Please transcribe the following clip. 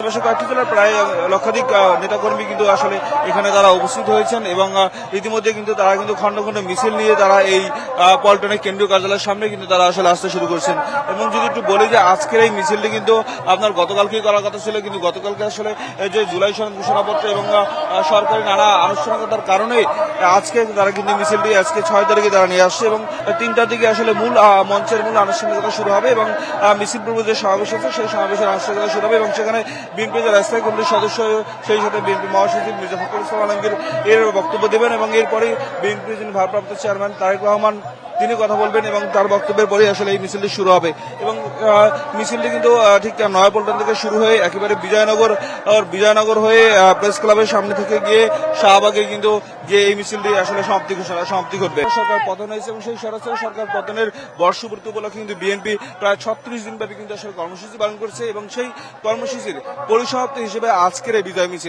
আশেপাশে কয়েকটি জেলার প্রায় লক্ষাধিক নেতাকর্মী কিন্তু আসলে এখানে তারা উপস্থিত হয়েছেন এবং ইতিমধ্যে কিন্তু তারা কিন্তু খন্ড খন্ড মিছিল নিয়ে তারা এই পল্টনের কেন্দ্রীয় কার্যালয়ের সামনে কিন্তু তারা আসলে আসতে শুরু করছেন। এবং যদি একটু বলি যে আজকের এই মিছিলটি কিন্তু আপনার গতকালকেই করার কথা ছিল, কিন্তু গতকালকে আসলে যে জুলাই সনদ ঘোষণাপত্র এবং সরকারি নানা আনুষ্ঠানিকতার কারণে আজকে তারা কিন্তু মিছিলটি আজকে 6 তারিখে তারা নিয়ে আসছে এবং 3টার দিকে আসলে মূল মঞ্চের মূল আনুষ্ঠানিকতা শুরু হবে এবং মিছিল পূর্ব যে সমাবেশ আছে সেই সমাবেশের আনুষ্ঠানিকতা শুরু হবে এবং সেখানে বিএনপি যে স্থায়ী কমিটির সদস্য সেই সাথে বিএনপি মহাসচিব মির্জা ফখরুল ইসলাম আলমগীর এর বক্তব্য দেবেন এবং এরপরে বিএনপির যিনি ভারপ্রাপ্ত চেয়ারম্যান তারেক রহমান তিনি কথা বলবেন এবং তার বক্তব্যের পরে আসলে এই মিছিলটি শুরু হবে। এবং মিছিলটি কিন্তু ঠিক নয়াপল্টন থেকে শুরু হয়ে একেবারে বিজয়নগর হয়ে প্রেস ক্লাবের সামনে থেকে গিয়ে শাহবাগে কিন্তু গিয়ে এই মিছিলটি আসলে সমাপ্তি ঘটবে। সরকার পতন হয়েছে এবং সেই সরাসরি সরকার পতনের বর্ষপূর্তি উপলক্ষে কিন্তু বিএনপি প্রায় 36 দিন ব্যাপী কিন্তু আসলে কর্মসূচি পালন করছে এবং সেই কর্মসূচির পরিসমাপ্তি হিসেবে আজকের এই বিজয় মিছিল।